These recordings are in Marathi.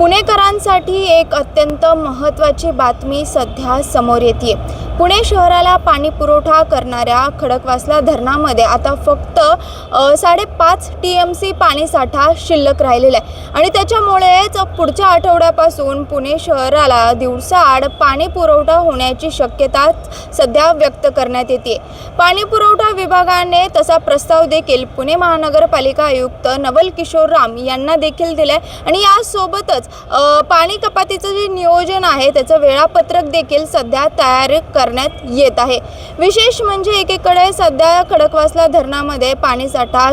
पुणेकरांसाठी एक अत्यंत महत्त्वाची बातमी सध्या समोर येते। पुणे शहराला पाणी पुरवठा करणाऱ्या खडकवासला धरणामध्ये आता फक्त 5.5 TMC पाणीसाठा शिल्लक राहिलेला आहे आणि त्याच्यामुळेच पुढच्या आठवड्यापासून पुणे शहराला दिवसाआड पाणी पुरवठा होण्याची शक्यता सध्या व्यक्त करण्यात येते। पाणी पुरवठा विभागाने तसा प्रस्ताव देखील पुणे महानगरपालिका आयुक्त नवल किशोर राम यांना देखील दिलाय आणि यासोबतच पाणी कपातीचं जे नियोजन आहे त्याचं वेळापत्रक देखील सध्या तयार करण्यात येत आहे। विशेष म्हणजे एकीकडे सध्या खडकवासला धरणामध्ये पाणीसाठा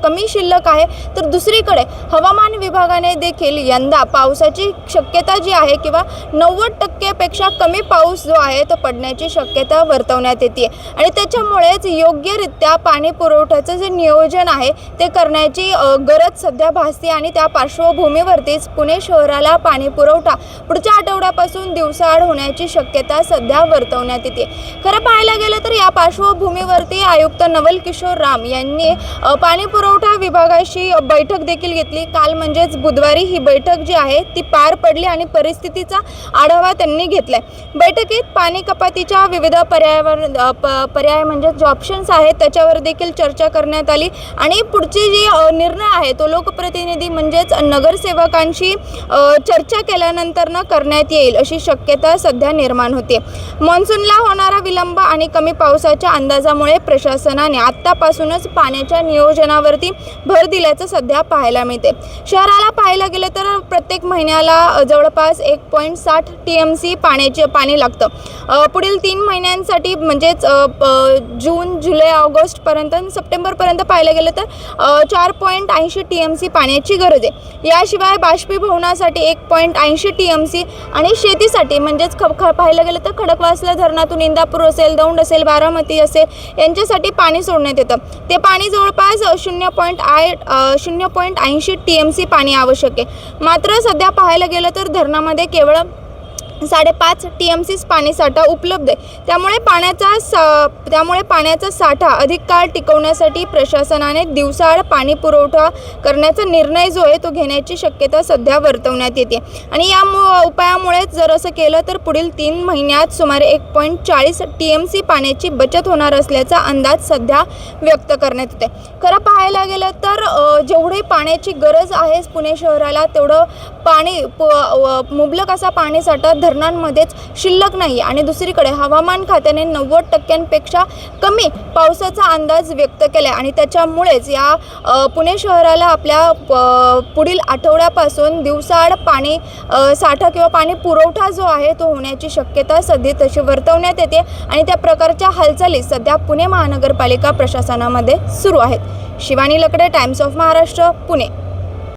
कमी शिल्लक आहे, तर दुसरीकडे हवामान विभागाने देखील यंदा पावसाची शक्यता जी आहे किंवा 90% पेक्षा कमी पाऊस जो आहे तो पडण्याची शक्यता वर्तवण्यात येते आणि त्याच्यामुळेच योग्यरित्या पाणी पुरवठ्याचं जे नियोजन आहे ते करण्याची गरज सध्या भासते आणि त्या पार्श्वभूमीवरतीच पुणे शहराला पाणी पुरवठा पुढच्या आठवड्यापासून दिवसाआड होण्याची शक्यता सध्या वर्तवण्यात येते। खरं पाहायला गेलं तर या पार्श्वभूमीवरती आयुक्त नवल किशोर राम यांनी पाणी पुरवठा विभागाशी बैठक देखील घेतली। काल म्हणजेच बुधवारी ही बैठक जी आहे ती पार पडली आणि परिस्थितीचा आढावा त्यांनी घेतलाय। बैठकीत पाणी कपातीच्या विविध पर्याय म्हणजे जे ऑप्शन्स आहेत त्याच्यावर देखील चर्चा करण्यात आली आणि पुढची जी निर्णय आहे तो लोकप्रतिनिधी म्हणजेच नगरसेवकांशी चर्चा केल्यानंतर करण्यात येईल अशी शक्यता सध्या निर्माण होते। मान्सूनला होणारा विलंब आणि कमी पावसाच्या अंदाजामुळे प्रशासनाने आत्तापासूनच पाण्याच्या नियोजनावरती भर दिल्याचं सध्या पाहायला मिळते। शहराला पाहायला गेलं तर प्रत्येक महिन्याला जवळपास 1.60 TMC पाणी लागतं। पुढील 3 महिन्यांसाठी म्हणजेच जून, जुलै, ऑगस्ट पर्यंत, सप्टेंबर पर्यंत पाहायला गेलं तर 4.80 TMC पाण्याची गरज आहे। याशिवाय बाष्पीभवनासाठी 1.80 TMC आणि शेतीसाठी म्हणजेच पाहायला गेलं तर खडकवासला धरणातून इंदापूर असेल, दौंड असेल, बारामती असेल यांच्यासाठी पाणी सोडण्यात येतं। ते पाणी जवळपास 0.80 TMC पाणी आवश्यक आहे। मात्र सध्या पाहायला गेलं तर धरणामध्ये केवळ 5.5 TMC पाणीसाठा उपलब्ध आहे। त्यामुळे पाण्याचा साठा अधिक काळ टिकवण्यासाठी प्रशासनाने दिवसाआड पाणी पुरवठा करण्याचा निर्णय जो आहे तो घेण्याची शक्यता सध्या वर्तवण्यात येते आणि या उपायामुळेच जर असं केलं तर पुढील 3 महिन्यात सुमारे 1.40 TMC पाण्याची बचत होणार असल्याचा अंदाज सध्या व्यक्त करण्यात येते। खरं पाहायला गेलं तर जेवढी पाण्याची गरज आहे पुणे शहराला तेवढं पाणी मुबलक असा पाणीसाठा धरणांमध्येच शिल्लक नाही आणि दुसरीकडे हवामान खात्याने 90% कमी पावसाचा अंदाज व्यक्त केला आणि त्याच्यामुळेच या पुणे शहराला आपल्या पुढील आठवड्यापासून दिवसाआड पाणी साठा किंवा पाणी पुरवठा जो आहे तो होण्याची शक्यता सध्या तशी वर्तवण्यात येते आणि त्या प्रकारच्या हालचाली सध्या पुणे महानगरपालिका प्रशासनामध्ये सुरू आहेत। शिवानी लकडे, टाइम्स ऑफ महाराष्ट्र, पुणे।